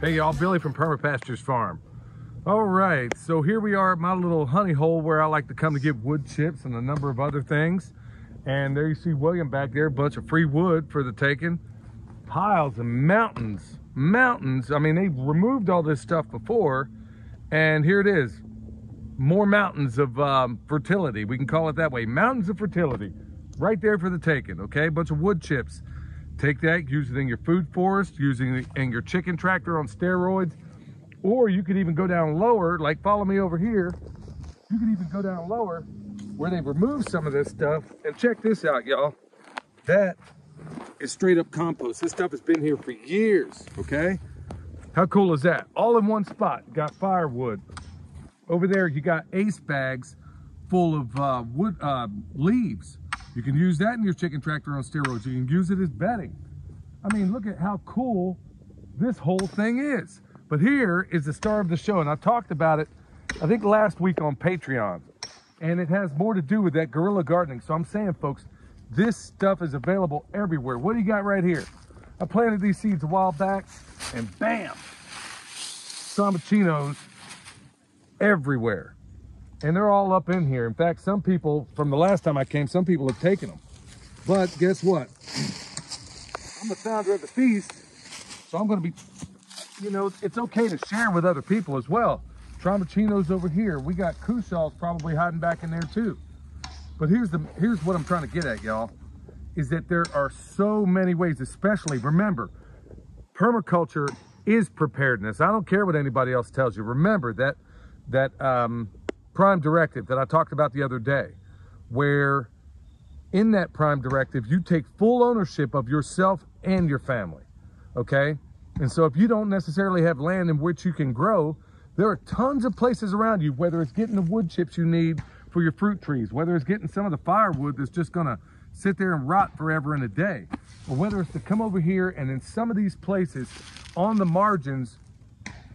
Hey y'all, Billy from Perma Pastures Farm. All right, so here we are at my little honey hole where I like to come to get wood chips and a number of other things. And there you see William back there, a bunch of free wood for the taking. Piles and mountains. I mean, they've removed all this stuff before, and here it is. More mountains of fertility, we can call it that way. Mountains of fertility, right there for the taking, okay? A bunch of wood chips. Take that, use it in your food forest, using it in your chicken tractor on steroids, or you could even go down lower, like follow me over here. You could even go down lower where they've removed some of this stuff, and check this out, y'all. That is straight up compost. This stuff has been here for years, okay? How cool is that? All in one spot. You got firewood. Over there, you got ace bags full of wood leaves. You can use that in your chicken tractor on steroids. You can use it as bedding. I mean, look at how cool this whole thing is. But here is the star of the show, and I talked about it, I think last week on Patreon, and it has more to do with that guerrilla gardening. So I'm saying, folks, this stuff is available everywhere. What do you got right here? I planted these seeds a while back, and bam, Sambuchinos everywhere. And they're all up in here. In fact, some people, from the last time I came, some people have taken them. But guess what? I'm the founder of the feast, so I'm going to be, you know, it's okay to share with other people as well. Trombuchinos over here. We got Cushaws probably hiding back in there too. But here's what I'm trying to get at, y'all, is that there are so many ways, especially, remember, permaculture is preparedness. I don't care what anybody else tells you. Remember that prime directive that I talked about the other day, where in that prime directive, you take full ownership of yourself and your family, okay? And so if you don't necessarily have land in which you can grow, there are tons of places around you, whether it's getting the wood chips you need for your fruit trees, whether it's getting some of the firewood that's just gonna sit there and rot forever and a day, or whether it's to come over here and in some of these places on the margins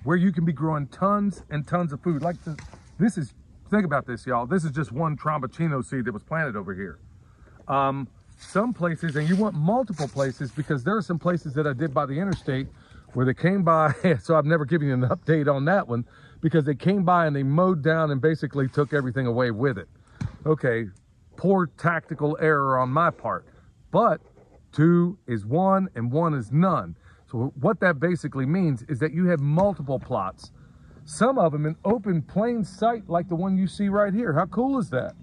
where you can be growing tons and tons of food. Like this is, think about this, y'all. This is just one Trombuchino seed that was planted over here. Some places, and you want multiple places, because there are some places that I did by the interstate where they came by, so I've never given you an update on that one, because they came by and they mowed down and basically took everything away with it. Okay, poor tactical error on my part, but 2 is 1 and 1 is none. So what that basically means is that you have multiple plots, some of them in open plain sight like the one you see right here. How cool is that?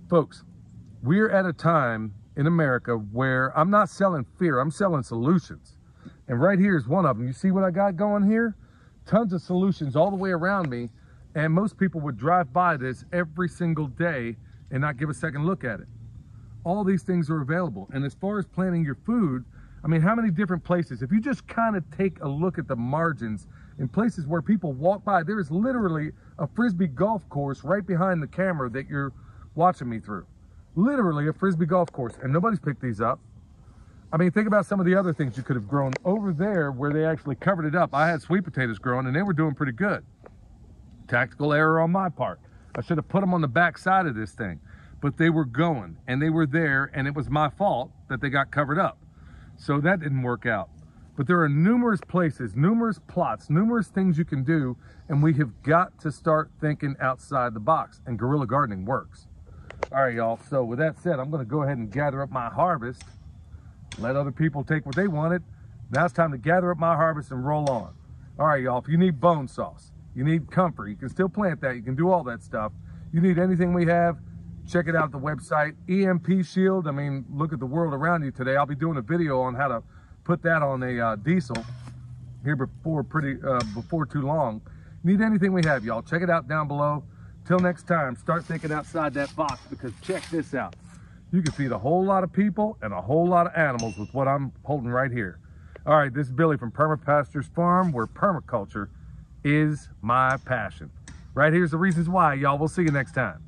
Folks, we're at a time in America where I'm not selling fear, I'm selling solutions. And right here is one of them. You see what I got going here? Tons of solutions all the way around me, and most people would drive by this every single day and not give a second look at it. All these things are available. And as far as planting your food, I mean, how many different places? If you just kind of take a look at the margins in places where people walk by, there is literally a Frisbee golf course right behind the camera that you're watching me through. Literally a Frisbee golf course, and nobody's picked these up. I mean, think about some of the other things you could have grown over there where they actually covered it up. I had sweet potatoes growing and they were doing pretty good. Tactical error on my part. I should have put them on the back side of this thing, but they were going and they were there, and it was my fault that they got covered up. So that didn't work out. But there are numerous places, numerous plots, numerous things you can do, and we have got to start thinking outside the box, and guerrilla gardening works. All right, y'all, so with that said, I'm gonna go ahead and gather up my harvest, let other people take what they wanted. Now it's time to gather up my harvest and roll on. All right, y'all, if you need bone sauce, you need comfort, you can still plant that, you can do all that stuff. You need anything we have, check it out at the website. EMP shield, I mean, look at the world around you today. I'll be doing a video on how to put that on a diesel here before too long. Need anything we have, y'all, check it out down below. Till next time, start thinking outside that box, because check this out. You can feed a whole lot of people and a whole lot of animals with what I'm holding right here. All right, this is Billy from Perma Pastures Farm, where permaculture is my passion. Right here's the reasons why, y'all. We'll see you next time.